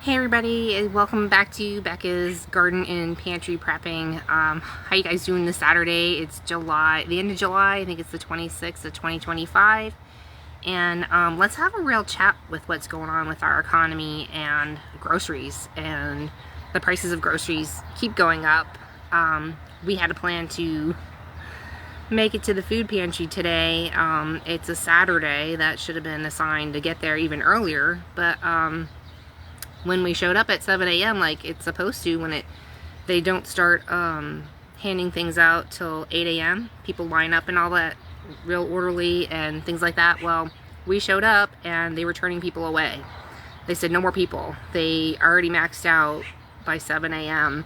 Hey everybody, welcome back to Beccas Garden and Pantry Prepping. How you guys doing this Saturday? It's July, the end of July. I think it's the 26th of 2025. And let's have a real chat with what's going on with our economy and groceries. And the prices of groceries keep going up. We had a plan to make it to the food pantry today. It's a Saturday. That should have been assigned to get there even earlier. But when we showed up at 7 a.m. like it's supposed to, when they don't start handing things out till 8 a.m. People line up and all that real orderly and things like that. Well, we showed up and they were turning people away. They said no more people. They already maxed out by 7 a.m.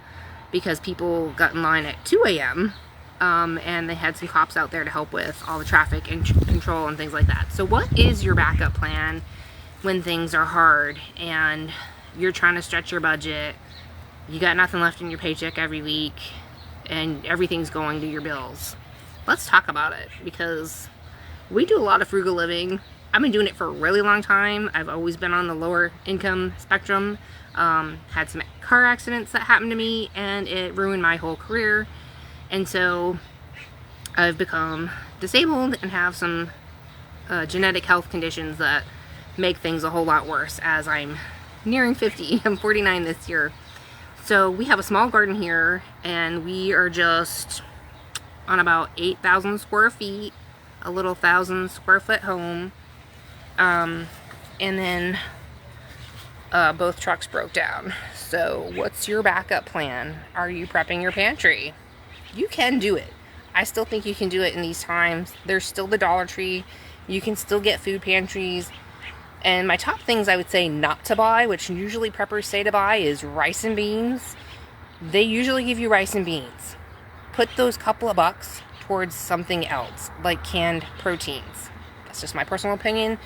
because people got in line at 2 a.m. And they had some cops out there to help with all the traffic and control and things like that. So what is your backup plan when things are hard and you're trying to stretch your budget, you got nothing left in your paycheck every week, and everything's going to your bills? Let's talk about it, because we do a lot of frugal living. I've been doing it for a really long time. I've always been on the lower income spectrum. Had some car accidents that happened to me, and it ruined my whole career. And so I've become disabled and have some genetic health conditions that make things a whole lot worse as I'm nearing 50. I'm 49 this year. So we have a small garden here, and we are just on about 8,000 square feet, a little 1,000 square foot home. And then both trucks broke down. So what's your backup plan? Are you prepping your pantry? You can do it. I still think you can do it in these times. There's still the Dollar Tree. You can still get food pantries. And my top things I would say not to buy, which usually preppers say to buy, is rice and beans. They usually give you rice and beans. Put those couple of bucks towards something else, like canned proteins. That's just my personal opinion.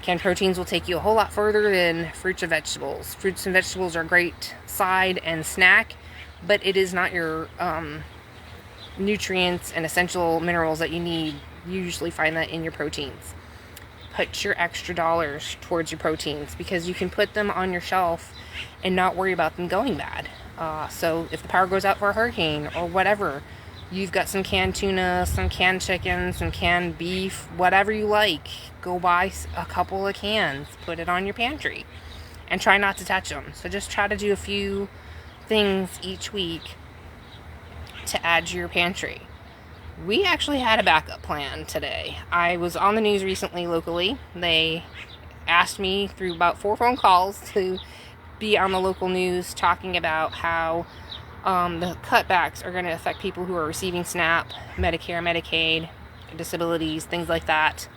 Canned proteins will take you a whole lot further than fruits and vegetables. Fruits and vegetables are a great side and snack, but it is not your nutrients and essential minerals that you need. You usually find that in your proteins. Put your extra dollars towards your proteins, because you can put them on your shelf and not worry about them going bad. So if the power goes out for a hurricane or whatever, you've got some canned tuna, some canned chicken, some canned beef, whatever you like. Go buy a couple of cans, put it on your pantry, and try not to touch them. So just try to do a few things each week to add to your pantry. We actually had a backup plan today. I was on the news recently locally. They asked me through about 4 phone calls to be on the local news talking about how the cutbacks are going to affect people who are receiving SNAP, Medicare, Medicaid, disabilities, things like that.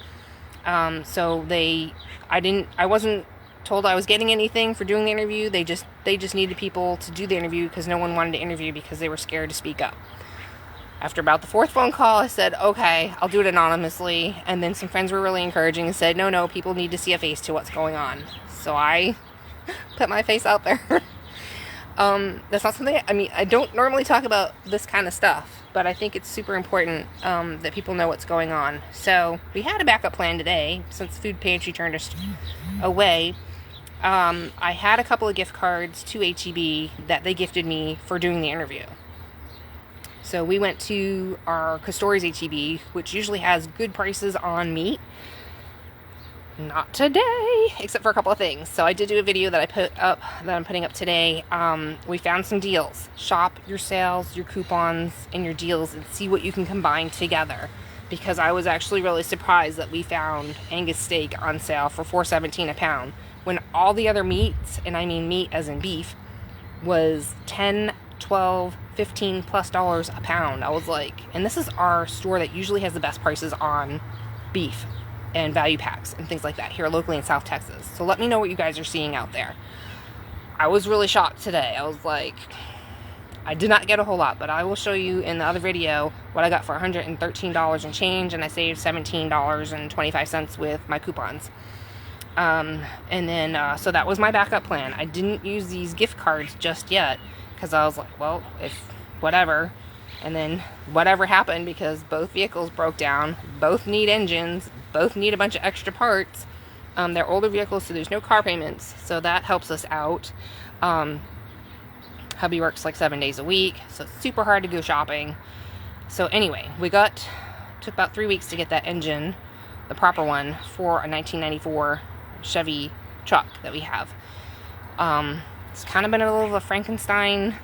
So I wasn't told I was getting anything for doing the interview. They just needed people to do the interview because no one wanted to interview because they were scared to speak up. After about the 4th phone call, I said, okay, I'll do it anonymously. And then some friends were really encouraging and said, no, people need to see a face to what's going on. So I put my face out there. That's not something, I don't normally talk about this kind of stuff, but I think it's super important that people know what's going on. So we had a backup plan today, since food pantry turned us away. I had a couple of gift cards to HEB that they gifted me for doing the interview. So we went to our Castori's HEB, which usually has good prices on meat. Not today, except for a couple of things. So I did do a video that I'm putting up today. We found some deals. Shop your sales, your coupons, and your deals, and see what you can combine together. Because I was actually really surprised that we found Angus steak on sale for $4.17 a pound, when all the other meats, and I mean meat as in beef, was $10, $12, $15 plus a pound. I was like, and this is our store that usually has the best prices on beef and value packs and things like that here locally in South Texas. So let me know what you guys are seeing out there. I was really shocked today. I was like, I did not get a whole lot, but I will show you in the other video what I got for $113 and change, and I saved $17.25 with my coupons. And then so that was my backup plan. I didn't use these gift cards just yet, because I was like, well, if whatever. And then whatever happened, because both vehicles broke down, both need engines, both need a bunch of extra parts. They're older vehicles, so there's no car payments, so that helps us out. Hubby works like 7 days a week, so it's super hard to go shopping. So anyway, took about 3 weeks to get that engine, the proper one, for a 1994 Chevy truck that we have. It's kind of been a little of a Frankenstein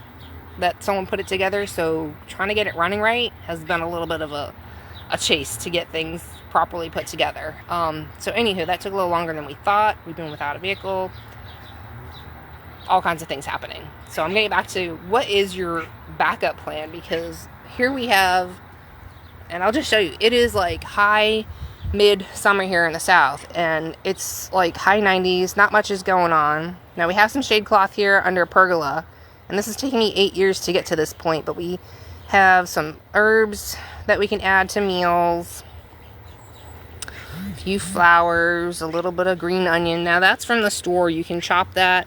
that someone put it together, so trying to get it running right has been a little bit of a chase to get things properly put together. So anywho, that took a little longer than we thought. We've been without a vehicle. All kinds of things happening. So I'm getting back to, what is your backup plan? Because here we have, and I'll just show you, it is like high mid-summer here in the south, and it's like high 90s. Not much is going on. Now we have some shade cloth here under a pergola, and this has taken me 8 years to get to this point, but we have some herbs that we can add to meals, a few flowers, a little bit of green onion. Now that's from the store. You can chop that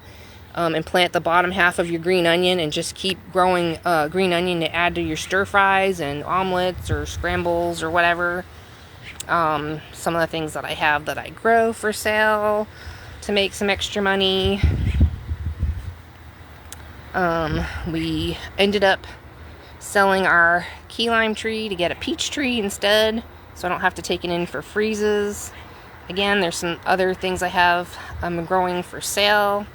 and plant the bottom half of your green onion and just keep growing green onion to add to your stir fries and omelets or scrambles or whatever. Some of the things that I have that I grow for sale to make some extra money. We ended up selling our key lime tree to get a peach tree instead, so I don't have to take it in for freezes. Again, there's some other things I have growing for sale.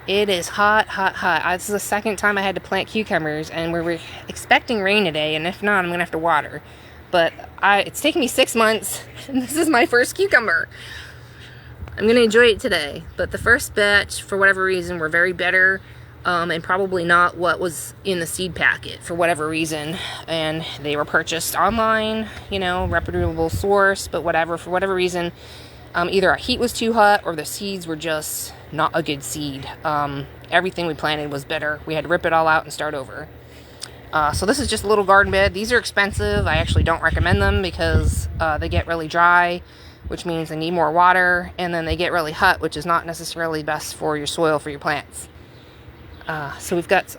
It is hot, hot, hot. This is the second time I had to plant cucumbers, and we were expecting rain today, and if not, I'm going to have to water. But it's taken me 6 months, and this is my first cucumber. I'm going to enjoy it today. But the first batch, for whatever reason, were very bitter, and probably not what was in the seed packet, for whatever reason. And they were purchased online, reputable source, but whatever, for whatever reason, either our heat was too hot or the seeds were just not a good seed. Everything we planted was bitter. We had to rip it all out and start over. So this is just a little garden bed. These are expensive. I actually don't recommend them because they get really dry, which means they need more water, and then they get really hot, which is not necessarily best for your soil, for your plants. So we've got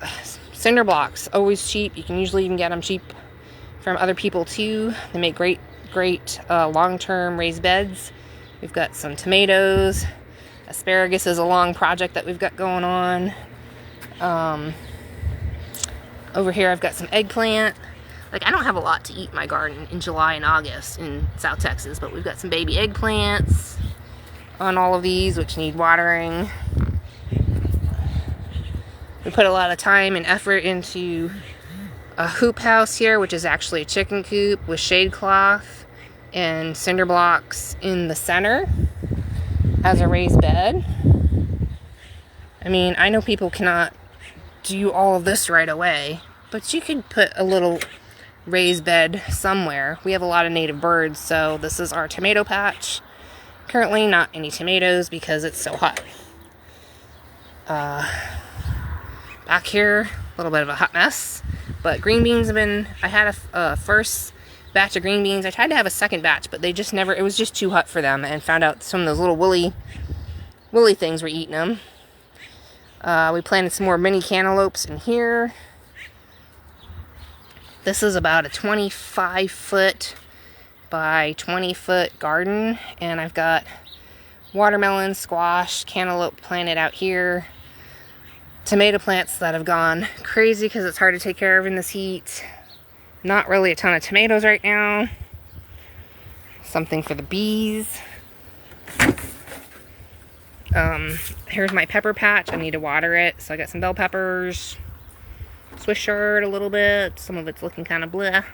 cinder blocks, always cheap. You can usually even get them cheap from other people too. They make great long-term raised beds. We've got some tomatoes. Asparagus is a long project that we've got going on. Over here I've got some eggplant. Like, I don't have a lot to eat in my garden in July and August in South Texas, but we've got some baby eggplants on all of these, which need watering. We put a lot of time and effort into a hoop house here, which is actually a chicken coop with shade cloth and cinder blocks in the center as a raised bed. I mean, I know people cannot do all of this right away, but you could put a little raised bed somewhere. We have a lot of native birds, so this is our tomato patch. Currently not any tomatoes because it's so hot. Back here, a little bit of a hot mess, but green beans have been, I had a first batch of green beans. I tried to have a second batch, but they just never, it was just too hot for them, and found out some of those little woolly things were eating them. We planted some more mini cantaloupes in here. This is about a 25-foot by 20-foot garden, and I've got watermelon, squash, cantaloupe planted out here. Tomato plants that have gone crazy because it's hard to take care of in this heat. Not really a ton of tomatoes right now. Something for the bees. Here's my pepper patch. I need to water it. So I got some bell peppers, Swiss chard a little bit. Some of it's looking kind of bleh.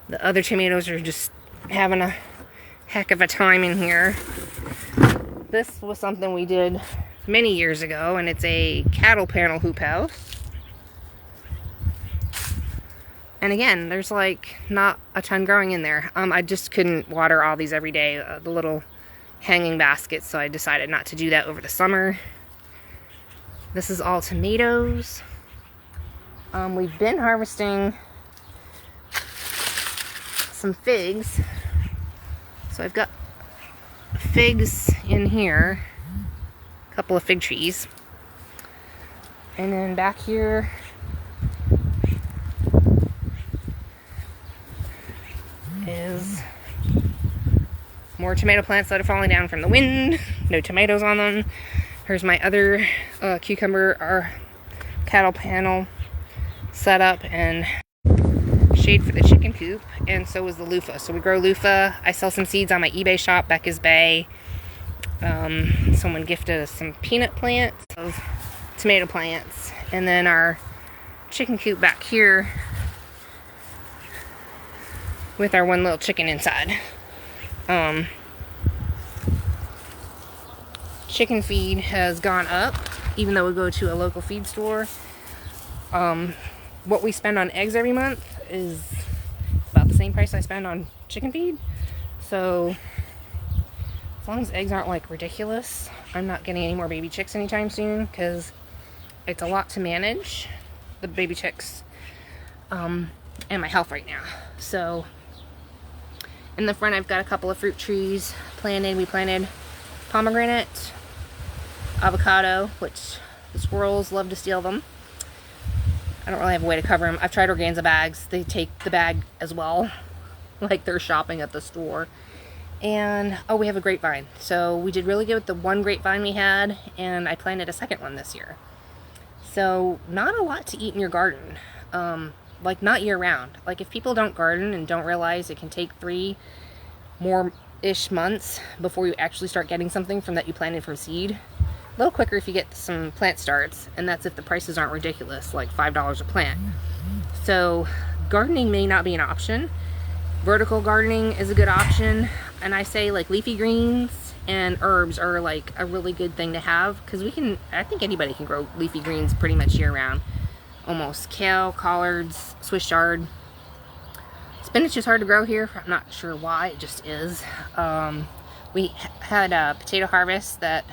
The other tomatoes are just having a heck of a time in here. This was something we did many years ago, and it's a cattle panel hoop house. And again, there's like not a ton growing in there. I just couldn't water all these every day, the little hanging baskets, so I decided not to do that over the summer. This is all tomatoes. We've been harvesting some figs. So I've got figs in here, a couple of fig trees. And then back here is more tomato plants that are falling down from the wind. No tomatoes on them. Here's my other cucumber or cattle panel set up and shade for the chicken coop. And so is the loofah. So we grow loofah. I sell some seeds on my eBay shop, Beccas Bay. Someone gifted us some peanut plants of tomato plants. And then our chicken coop back here with our one little chicken inside. Chicken feed has gone up, even though we go to a local feed store. What we spend on eggs every month is about the same price I spend on chicken feed. So as long as eggs aren't like ridiculous, I'm not getting any more baby chicks anytime soon, because it's a lot to manage the baby chicks and my health right now. So in the front I've got a couple of fruit trees planted. We planted pomegranate, avocado, which the squirrels love to steal them. I don't really have a way to cover them. I've tried organza bags. They take the bag as well, like they're shopping at the store. And oh, we have a grapevine. So we did really good with the one grapevine we had, and I planted a second one this year. So not a lot to eat in your garden. Like not year round. Like if people don't garden and don't realize it can take 3 more-ish months before you actually start getting something from that you planted from seed. A little quicker if you get some plant starts, and that's if the prices aren't ridiculous, like $5 a plant. So gardening may not be an option. Vertical gardening is a good option, and I say like leafy greens and herbs are like a really good thing to have, because I think anybody can grow leafy greens pretty much year round. Almost. Kale, collards, Swiss chard. Spinach is hard to grow here. I'm not sure why, it just is. We had a potato harvest that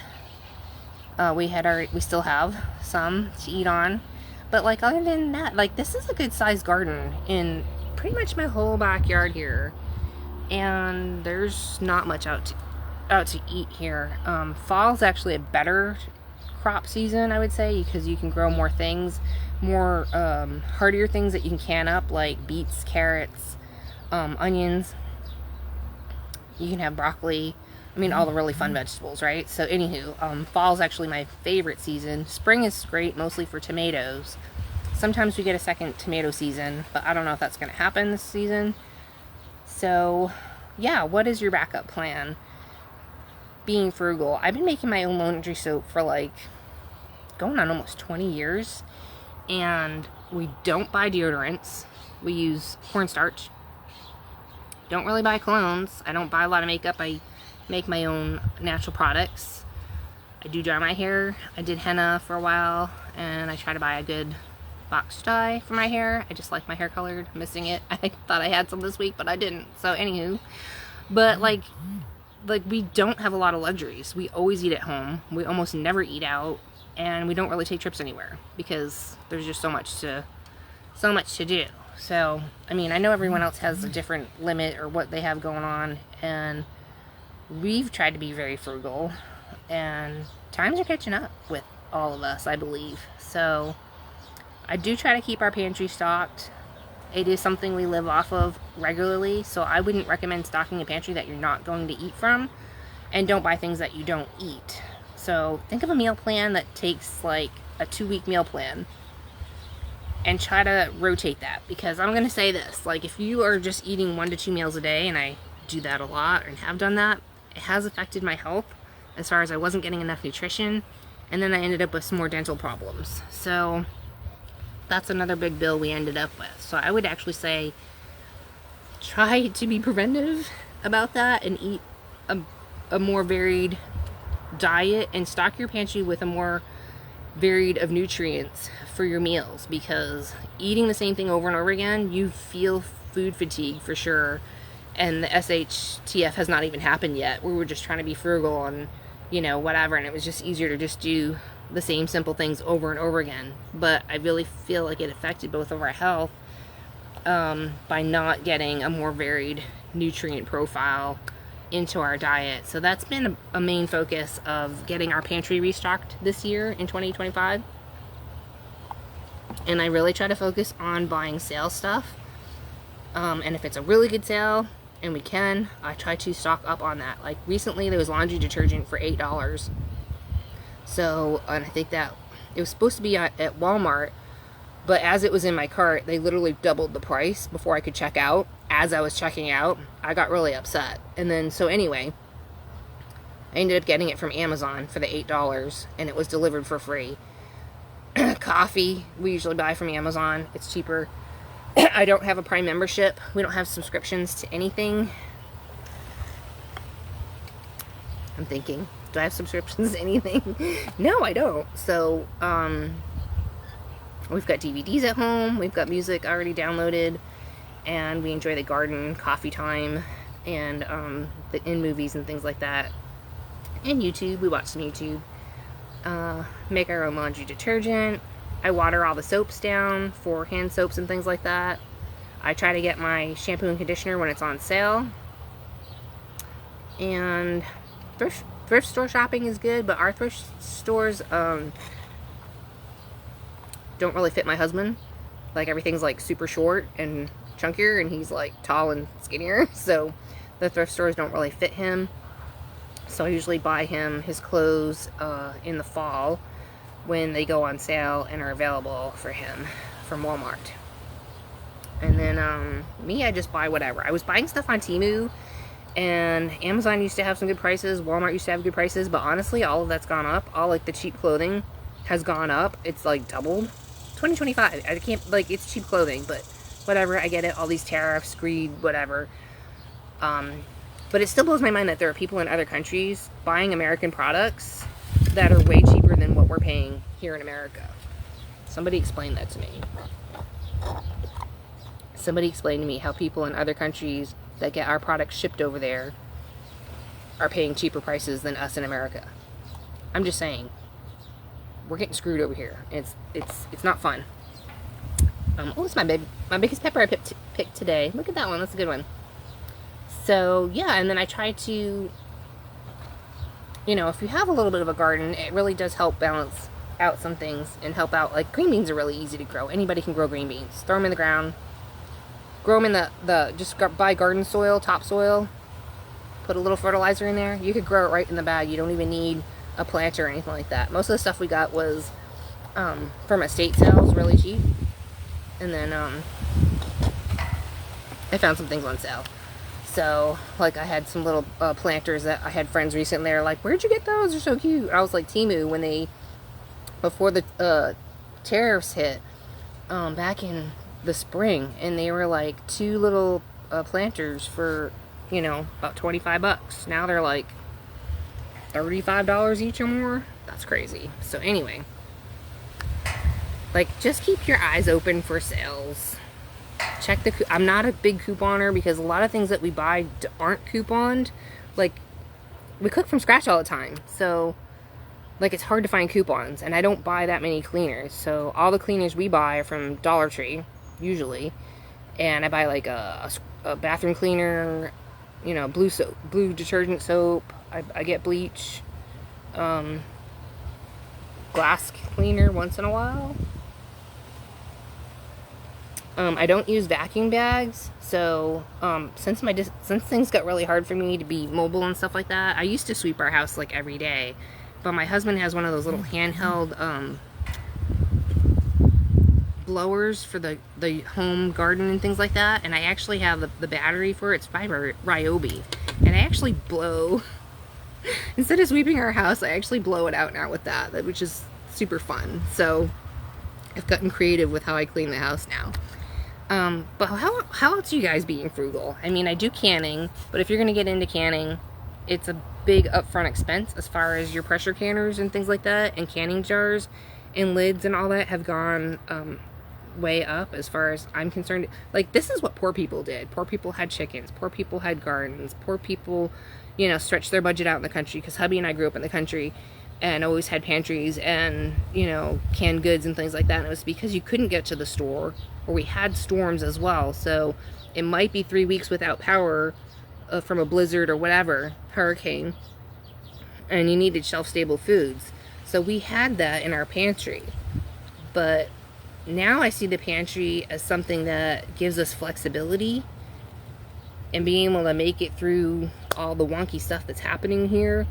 we still have some to eat on. But like other than that, like this is a good sized garden in pretty much my whole backyard here. And there's not much out to eat here. Fall's actually a better crop season, I would say, because you can grow more things, more hardier things that you can can up, like beets, carrots, onions. You can have broccoli. I mean, all the really fun vegetables, right? So anywho, fall's actually my favorite season. Spring is great, mostly for tomatoes. Sometimes we get a second tomato season, but I don't know if that's going to happen this season. So yeah, what is your backup plan? Being frugal. I've been making my own laundry soap for like going on almost 20 years. And we don't buy deodorants. We use cornstarch. Don't really buy colognes. I don't buy a lot of makeup. I make my own natural products. I do dye my hair. I did henna for a while, and I try to buy a good box dye for my hair. I just like my hair colored. I'm missing it. I thought I had some this week, but I didn't. So anywho, but like we don't have a lot of luxuries. We always eat at home. We almost never eat out, and we don't really take trips anywhere because there's just so much to do. So I mean, I know everyone else has a different limit or what they have going on, and we've tried to be very frugal, and times are catching up with all of us, I believe. So I do try to keep our pantry stocked. It is something we live off of regularly, so I wouldn't recommend stocking a pantry that you're not going to eat from, and don't buy things that you don't eat. So think of a meal plan that takes like a 2-week meal plan, and try to rotate that, because I'm going to say this, like if you are just eating 1 to 2 meals a day, and I do that a lot and have done that, it has affected my health as far as I wasn't getting enough nutrition, and then I ended up with some more dental problems. So that's another big bill we ended up with. So I would actually say try to be preventive about that and eat a more varied diet, and stock your pantry with a more varied of nutrients for your meals, because eating the same thing over and over again, you feel food fatigue for sure. And the SHTF has not even happened yet. We were just trying to be frugal and, you know, whatever, and it was just easier to just do the same simple things over and over again. But I really feel like it affected both of our health by not getting a more varied nutrient profile into our diet. So that's been a main focus of getting our pantry restocked this year in 2025. And I really try to focus on buying sale stuff. And if it's a really good sale, and we can, I try to stock up on that. Like recently there was laundry detergent for $8. So, and I think that it was supposed to be at Walmart, but as it was in my cart, they literally doubled the price before I could check out. As I was checking out, I got really upset. And then, so anyway, I ended up getting it from Amazon for the $8, and it was delivered for free. Coffee, we usually buy from Amazon. It's cheaper. I don't have a Prime membership. We don't have subscriptions to anything. I'm thinking, do I have subscriptions to anything? No, I don't. So, we've got DVDs at home. We've got music already downloaded. And we enjoy the garden, coffee time, and the in movies and things like that. And YouTube. We watch some YouTube. Make our own laundry detergent. I water all the soaps down for hand soaps and things like that. I try to get my shampoo and conditioner when it's on sale. And thrift store shopping is good, but our thrift stores don't really fit my husband. Like, everything's like super short and chunkier, and he's like tall and skinnier, so the thrift stores don't really fit him. So I usually buy him his clothes in the fall when they go on sale and are available for him from Walmart. And then me, I just buy whatever. I was buying stuff on Temu, and Amazon used to have some good prices, Walmart used to have good prices, but honestly all of that's gone up. All like the cheap clothing has gone up. It's like doubled. 2025, I can't, like, it's cheap clothing, but whatever, I get it, all these tariffs, greed, whatever. But it still blows my mind that there are people in other countries buying American products that are way cheaper than what we're paying here in America. Somebody explain that to me. Somebody explain to me how people in other countries that get our products shipped over there are paying cheaper prices than us in America. I'm just saying, we're getting screwed over here. It's not fun. Oh, it's my biggest pepper I picked today. Look at that one. That's a good one. So, yeah, and then I try to, you know, if you have a little bit of a garden, it really does help balance out some things and help out. Like, green beans are really easy to grow. Anybody can grow green beans. Throw them in the ground. Grow them in just buy garden soil, topsoil. Put a little fertilizer in there. You could grow it right in the bag. You don't even need a planter or anything like that. Most of the stuff we got was from estate sales, really cheap. And then I found some things on sale. So, like, I had some little planters that I had friends recently. They're like, where'd you get those? They're so cute. I was like, Temu, before the tariffs hit, back in the spring, and they were like 2 little planters for, you know, about $25. Now they're like $35 each or more. That's crazy. So anyway, like, just keep your eyes open for sales. Check I'm not a big couponer because a lot of things that we buy aren't couponed. Like, we cook from scratch all the time, so like, it's hard to find coupons, and I don't buy that many cleaners. So all the cleaners we buy are from Dollar Tree usually, and I buy like a bathroom cleaner, you know, blue detergent soap. I get bleach, glass cleaner once in a while. I don't use vacuum bags, so since things got really hard for me to be mobile and stuff like that, I used to sweep our house like every day, but my husband has one of those little handheld blowers for the home garden and things like that, and I actually have the battery for it. It's by Ryobi, and I actually blow instead of sweeping our house, I actually blow it out now with that, which is super fun. So I've gotten creative with how I clean the house now. But how else are you guys being frugal? I mean, I do canning, but if you're going to get into canning, it's a big upfront expense as far as your pressure canners and things like that, and canning jars and lids and all that have gone way up as far as I'm concerned. Like, this is what poor people did. Poor people had chickens. Poor people had gardens. Poor people, you know, stretched their budget out in the country, because hubby and I grew up in the country and always had pantries and, you know, canned goods and things like that. And it was because you couldn't get to the store, or we had storms as well. So it might be 3 weeks without power from a blizzard or whatever, hurricane, and you needed shelf-stable foods. So we had that in our pantry. But now I see the pantry as something that gives us flexibility and being able to make it through all the wonky stuff that's happening here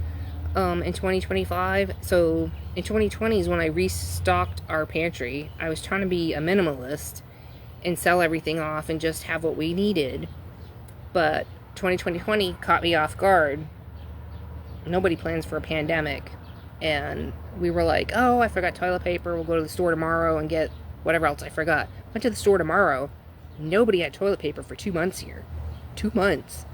in 2025. So in 2020 is when I restocked our pantry. I was trying to be a minimalist and sell everything off and just have what we needed. But 2020 caught me off guard. Nobody plans for a pandemic. And we were like, oh, I forgot toilet paper. We'll go to the store tomorrow and get whatever else I forgot. Went to the store tomorrow. Nobody had toilet paper for 2 months here. 2 months.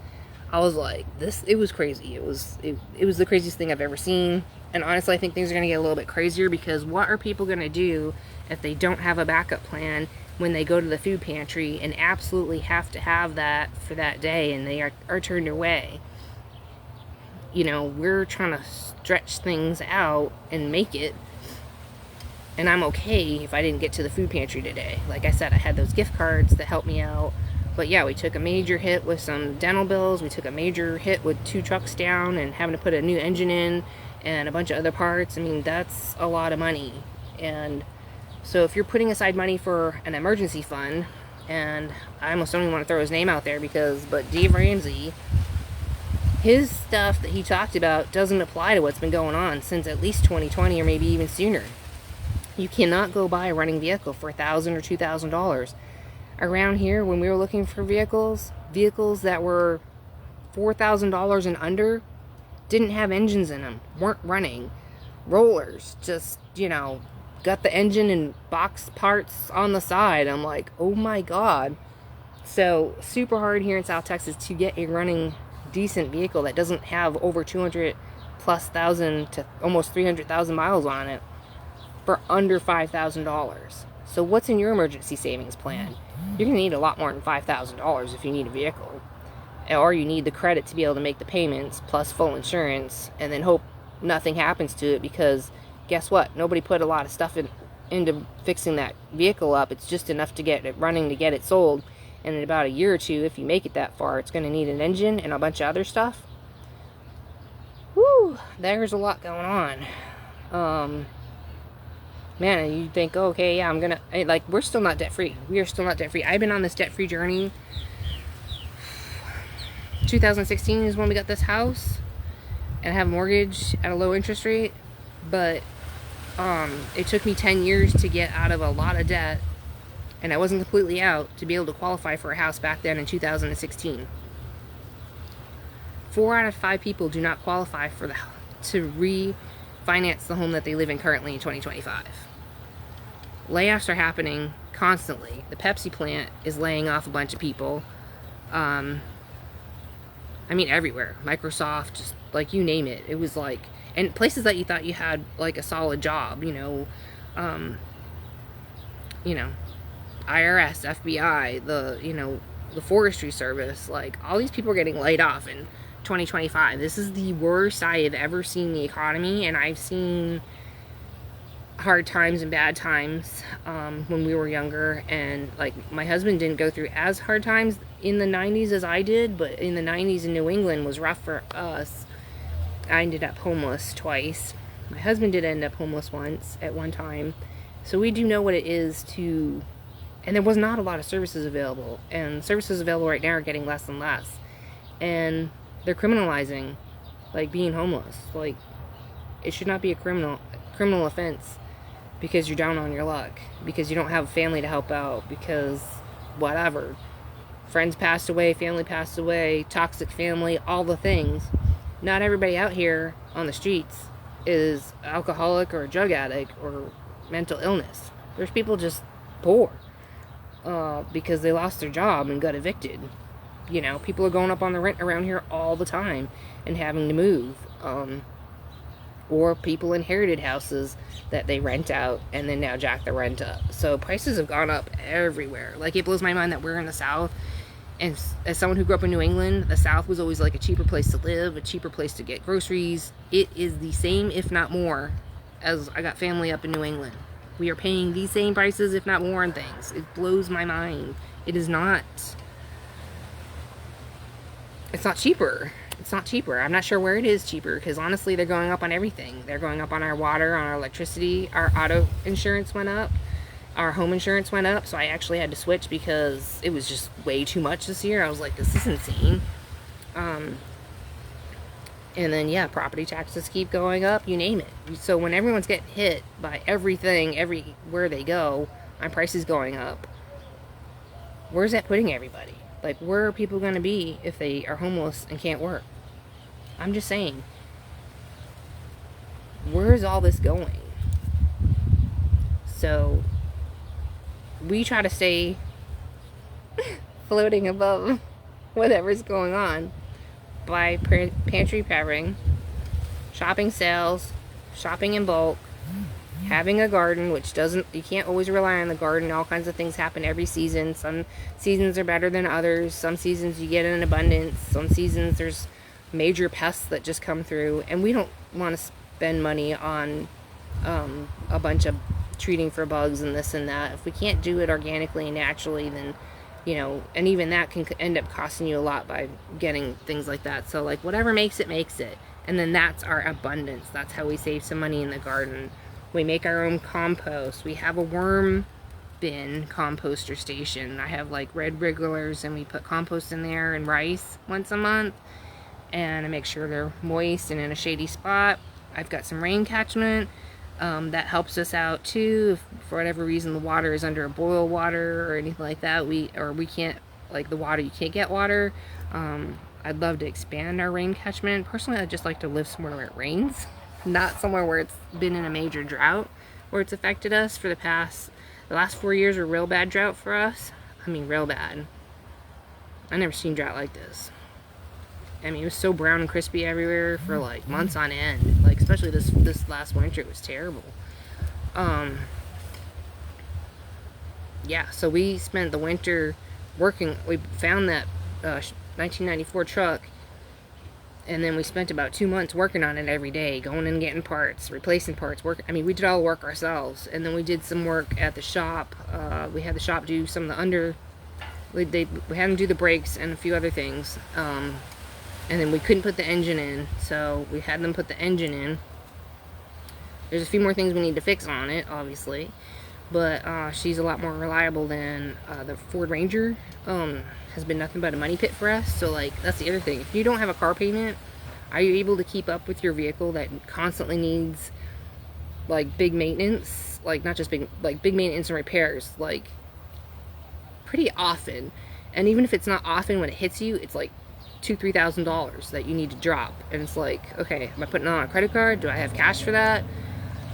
I was like, it was crazy. It was the craziest thing I've ever seen. And honestly, I think things are going to get a little bit crazier, because what are people going to do if they don't have a backup plan when they go to the food pantry and absolutely have to have that for that day, and they are turned away? You know, we're trying to stretch things out and make it. And I'm okay if I didn't get to the food pantry today. Like I said, I had those gift cards that helped me out. But yeah, we took a major hit with some dental bills. We took a major hit with 2 trucks down and having to put a new engine in and a bunch of other parts. I mean, that's a lot of money. And so if you're putting aside money for an emergency fund, and I almost don't even want to throw his name out there but Dave Ramsey, his stuff that he talked about doesn't apply to what's been going on since at least 2020 or maybe even sooner. You cannot go buy a running vehicle for $1,000 or $2,000. Around here, when we were looking for vehicles that were $4,000 and under didn't have engines in them, weren't running. Rollers, just, you know, got the engine and box parts on the side. I'm like, oh my God. So super hard here in South Texas to get a running decent vehicle that doesn't have over 200 plus thousand to almost 300,000 miles on it for under $5,000. So what's in your emergency savings plan? You're going to need a lot more than $5,000 if you need a vehicle. Or you need the credit to be able to make the payments plus full insurance, and then hope nothing happens to it, because guess what? Nobody put a lot of stuff into fixing that vehicle up. It's just enough to get it running to get it sold. And in about a year or two, if you make it that far, it's going to need an engine and a bunch of other stuff. Woo! There's a lot going on. Man, and you think, oh, okay, yeah, like, we're still not debt-free. We are still not debt-free. I've been on this debt-free journey. 2016 is when we got this house, and I have a mortgage at a low interest rate, but it took me 10 years to get out of a lot of debt, and I wasn't completely out to be able to qualify for a house back then in 2016. 4 out of 5 people do not qualify to refinance the home that they live in currently in 2025. Layoffs are happening constantly. The Pepsi plant is laying off a bunch of people. I mean, everywhere. Microsoft, just like you name it. It was like, and places that you thought you had like a solid job, you know, IRS, FBI, the forestry service, like all these people are getting laid off in 2025. This is the worst I have ever seen the economy, and I've seen hard times and bad times when we were younger, and like my husband didn't go through as hard times in the 90s as I did, but in the 90s in New England was rough for us. I ended up homeless twice. My husband did end up homeless once at one time, so we do know what it is to, and there was not a lot of services available, and services available right now are getting less and less, and they're criminalizing like being homeless. Like, it should not be a criminal offense because you're down on your luck, because you don't have a family to help out, because whatever, friends passed away, family passed away, toxic family, all the things. Not everybody out here on the streets is alcoholic or a drug addict or mental illness. There's people just poor because they lost their job and got evicted. You know, people are going up on the rent around here all the time and having to move. Or people inherited houses that they rent out and then now jack the rent up. So prices have gone up everywhere. Like, it blows my mind that we're in the South. And as someone who grew up in New England, the South was always like a cheaper place to live, a cheaper place to get groceries. It is the same, if not more, as I got family up in New England. We are paying the same prices, if not more, on things. It blows my mind. It is not. It's not cheaper. It's not cheaper. I'm not sure where it is cheaper, because honestly, they're going up on everything. They're going up on our water, on our electricity. Our auto insurance went up. Our home insurance went up, so I actually had to switch because it was just way too much this year. I was like, this is insane. And then, yeah, property taxes keep going up, you name it. So when everyone's getting hit by everything, everywhere they go, my prices going up, where's that putting everybody? Like, where are people going to be if they are homeless and can't work? I'm just saying, where's all this going? So we try to stay floating above whatever's going on by pantry prepping, shopping sales, shopping in bulk, having a garden, which you can't always rely on the garden. All kinds of things happen every season. Some seasons are better than others. Some seasons you get in abundance. Some seasons there's major pests that just come through, and we don't want to spend money on a bunch of treating for bugs and this and that. If we can't do it organically and naturally, then, you know, and even that can end up costing you a lot by getting things like that. So, like, whatever makes it, makes it. And then that's our abundance. That's how we save some money in the garden. We make our own compost. We have a worm bin composter station. I have like red wrigglers, and we put compost in there and rice once a month. And I make sure they're moist and in a shady spot. I've got some rain catchment. That helps us out too. If for whatever reason the water is under a boil water or anything like that, we can't, like the water, you can't get water. I'd love to expand our rain catchment. Personally, I'd just like to live somewhere where it rains, not somewhere where it's been in a major drought, where it's affected us for the last 4 years were real bad drought for us. I mean, real bad. I never seen drought like this. I mean, it was so brown and crispy everywhere for like months on end. Like, especially this last winter, it was terrible. Yeah, so we spent the winter working. We found that 1994 truck, and then we spent about 2 months working on it every day, going and getting parts, replacing parts, I mean, we did all the work ourselves. And then we did some work at the shop. We had the shop do some of the we had them do the brakes and a few other things. And then we couldn't put the engine in, so we had them put the engine in. There's a few more things we need to fix on it, obviously, but she's a lot more reliable than the Ford Ranger. Has been nothing but a money pit for us. So, like, that's the other thing. If you don't have a car payment, are you able to keep up with your vehicle that constantly needs, like, big maintenance? Like, not just big maintenance and repairs, like, pretty often. And even if it's not often, when it hits you, it's like $2,000-$3,000 that you need to drop. And it's like, okay, am I putting it on a credit card? Do I have cash for that?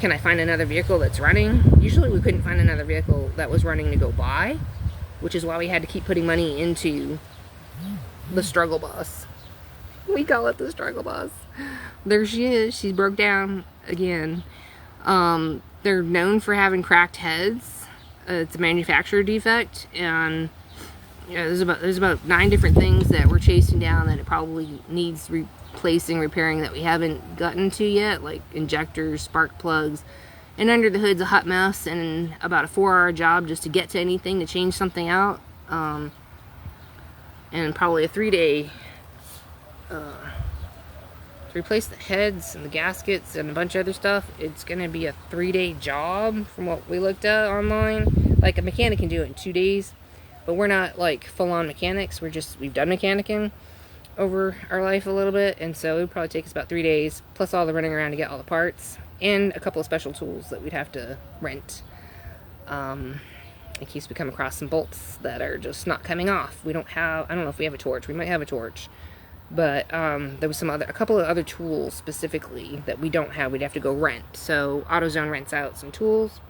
Can I find another vehicle that's running? Usually we couldn't find another vehicle that was running to go buy, which is why we had to keep putting money into the struggle bus. We call it the struggle bus. There she is. She's broke down again. They're known for having cracked heads. It's a manufacturer defect, and yeah, there's about 9 different things that we're chasing down that it probably needs replacing, repairing, that we haven't gotten to yet, like injectors, spark plugs, and under the hood's a hot mess, and about a 4-hour job just to get to anything to change something out, and probably a 3-day to replace the heads and the gaskets and a bunch of other stuff. It's gonna be a 3-day job from what we looked at online. Like, a mechanic can do it in 2 days. But we're not like full-on mechanics. We've done mechanicing over our life a little bit, and so it would probably take us about 3 days, plus all the running around to get all the parts, and a couple of special tools that we'd have to rent, in case we come across some bolts that are just not coming off. I don't know if we have a torch. We might have a torch, but there was a couple of other tools specifically that we don't have. We'd have to go rent. So AutoZone rents out some tools,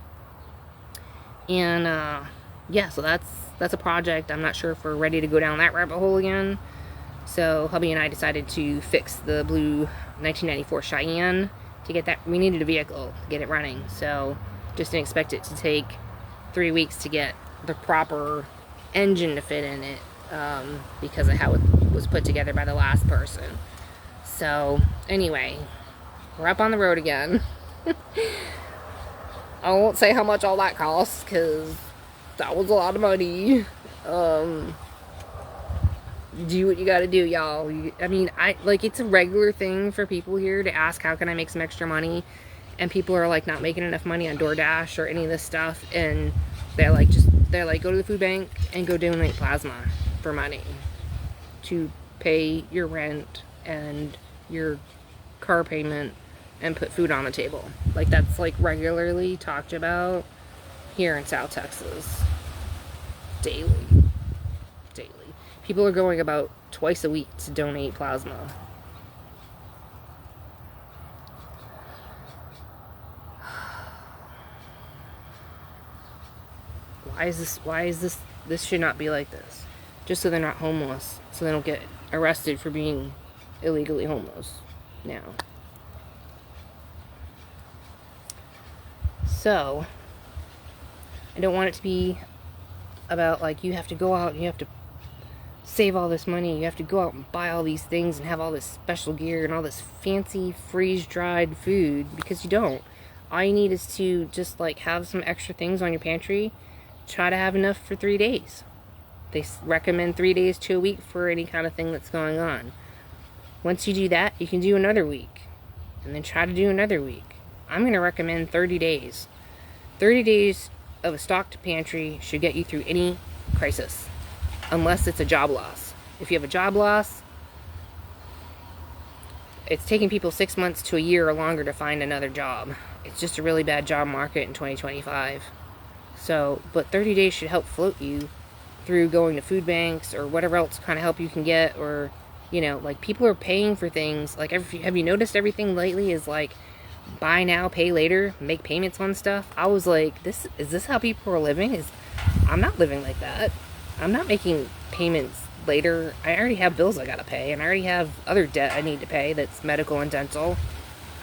and yeah, so that's a project. I'm not sure if we're ready to go down that rabbit hole again. So hubby and I decided to fix the blue 1994 Cheyenne to get that. We needed a vehicle to get it running, so just didn't expect it to take 3 weeks to get the proper engine to fit in it, because of how it was put together by the last person. So anyway, we're up on the road again. I won't say how much all that costs, because that was a lot of money. Do what you gotta do, y'all. I mean, it's a regular thing for people here to ask, how can I make some extra money? And people are like not making enough money on DoorDash or any of this stuff, and They're like, go to the food bank and go donate plasma for money to pay your rent and your car payment and put food on the table. Like, that's like regularly talked about here in South Texas. Daily. People are going about twice a week to donate plasma. Why is this should not be like this. Just so they're not homeless, so they don't get arrested for being illegally homeless now. So, I don't want it to be about, like, you have to go out, you have to save all this money, you have to go out and buy all these things and have all this special gear and all this fancy freeze-dried food, because you don't. All you need is to just, like, have some extra things on your pantry. Try to have enough for 3 days. They recommend 3 days to a week for any kind of thing that's going on. Once you do that, you can do another week. And then try to do another week. I'm going to recommend 30 days. 30 days of a stocked pantry should get you through any crisis. Unless it's a job loss. If you have a job loss, it's taking people 6 months to a year or longer to find another job. It's just a really bad job market in 2025. So, but 30 days should help float you through going to food banks or whatever else kind of help you can get. Or, you know, like, people are paying for things. Like, have you noticed everything lately is like buy now, pay later, make payments on stuff? I was like, is this how people are living? I'm not living like that. I'm not making payments later. I already have bills I gotta pay, and I already have other debt I need to pay that's medical and dental.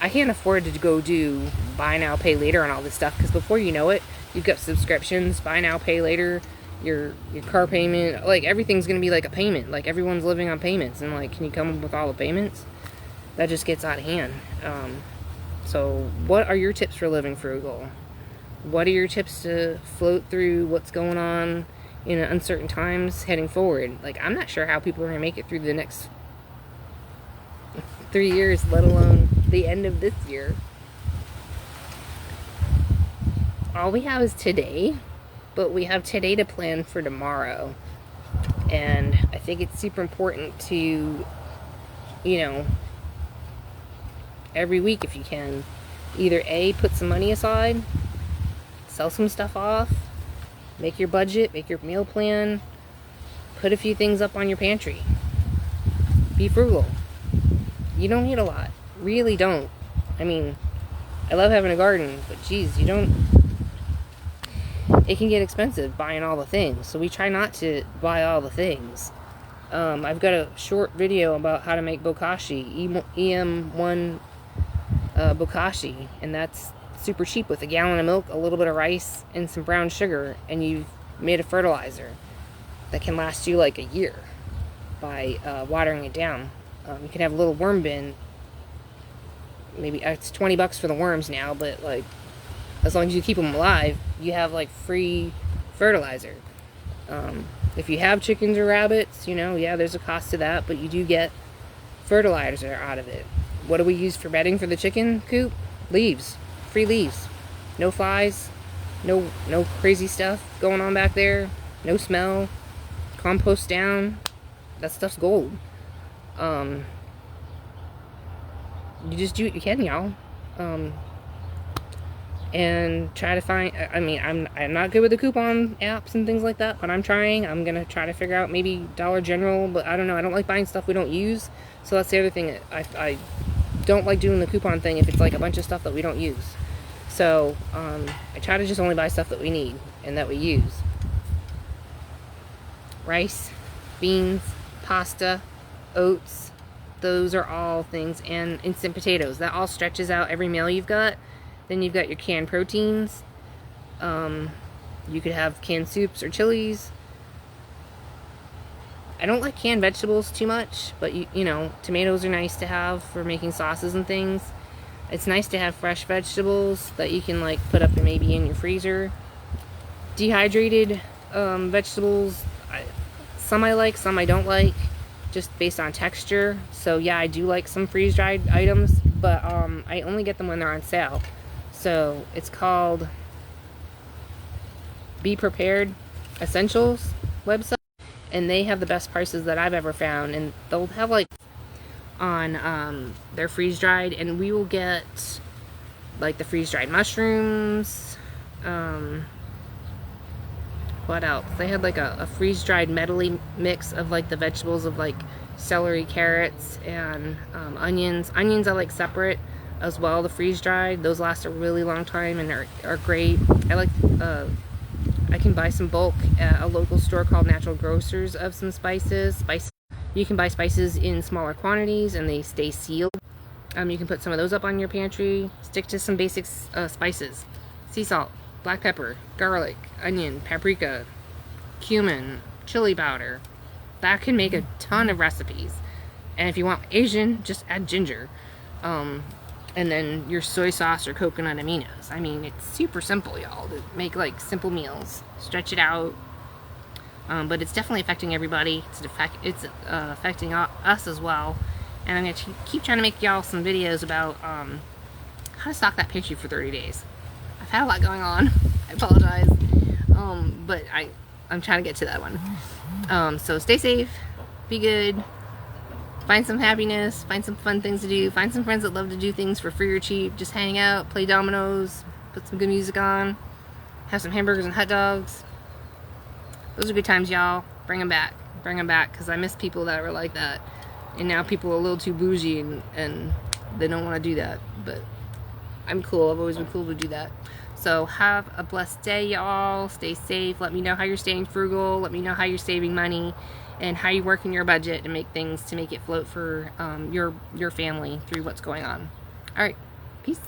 I can't afford to go do buy now, pay later on all this stuff, because before you know it, you've got subscriptions, buy now, pay later, your car payment, like, everything's gonna be like a payment. Like, everyone's living on payments, and, like, can you come up with all the payments? That just gets out of hand. So what are your tips for living frugal? What are your tips to float through what's going on in uncertain times heading forward? Like, I'm not sure how people are going to make it through the next 3 years, let alone the end of this year. All we have is today, but we have today to plan for tomorrow. And I think it's super important to, you know, every week, if you can, either A, put some money aside, sell some stuff off, make your budget, make your meal plan, put a few things up on your pantry. Be frugal. You don't need a lot. Really don't. I mean, I love having a garden, but geez, you don't... It can get expensive buying all the things, so we try not to buy all the things. I've got a short video about how to make bokashi, EM1 bokashi, and that's super cheap with a gallon of milk, a little bit of rice, and some brown sugar, and you've made a fertilizer that can last you like a year by watering it down. You can have a little worm bin. Maybe it's $20 for the worms now, but, like, as long as you keep them alive, you have, like, free fertilizer. If you have chickens or rabbits, you know, yeah, there's a cost to that, but you do get fertilizer out of it. What do we use for bedding for the chicken coop? Leaves. Free leaves. No flies. No crazy stuff going on back there. No smell. Compost down. That stuff's gold. You just do what you can, y'all. And try to find, I mean, I'm not good with the coupon apps and things like that, but I'm trying. I'm gonna try to figure out maybe Dollar General, but I don't know. I don't like buying stuff we don't use. So that's the other thing. I don't like doing the coupon thing if it's like a bunch of stuff that we don't use. So I try to just only buy stuff that we need and that we use. Rice, beans, pasta, oats, those are all things, and instant potatoes. That all stretches out every meal you've got. Then you've got your canned proteins. You could have canned soups or chilies. I don't like canned vegetables too much, but you know, tomatoes are nice to have for making sauces and things. It's nice to have fresh vegetables that you can, like, put up maybe in your freezer. Dehydrated vegetables, some I like, some I don't like, just based on texture. So yeah, I do like some freeze-dried items, but I only get them when they're on sale. So it's called Be Prepared Essentials website, and they have the best prices that I've ever found, and they'll have like on their freeze dried, and we will get like the freeze dried mushrooms. What else? They had like a freeze dried medley mix of like the vegetables of like celery, carrots, and onions. Onions I like separate as well, the freeze dried. Those last a really long time and are great. I can buy some bulk at a local store called Natural Grocers of some spices. You can buy spices in smaller quantities and they stay sealed. You can put some of those up on your pantry. Stick to some basic spices. Sea salt, black pepper, garlic, onion, paprika, cumin, chili powder. That can make a ton of recipes. And if you want Asian, just add ginger. And then your soy sauce or coconut aminos. I mean, it's super simple, y'all, to make like simple meals. Stretch it out. But it's definitely affecting everybody. It's affecting us as well. And I'm going to keep trying to make y'all some videos about how to stock that pantry for 30 days. I've had a lot going on. I apologize. But I'm trying to get to that one. So stay safe. Be good. Find some happiness. Find some fun things to do. Find some friends that love to do things for free or cheap. Just hang out, play dominoes, put some good music on, have some hamburgers and hot dogs. Those are good times, y'all. Bring them back. Bring them back, because I miss people that were like that. And now people are a little too bougie and they don't want to do that. But I'm cool. I've always been cool to do that. So have a blessed day, y'all. Stay safe. Let me know how you're staying frugal. Let me know how you're saving money and how you're working your budget to make things to make it float for your family through what's going on. All right. Peace.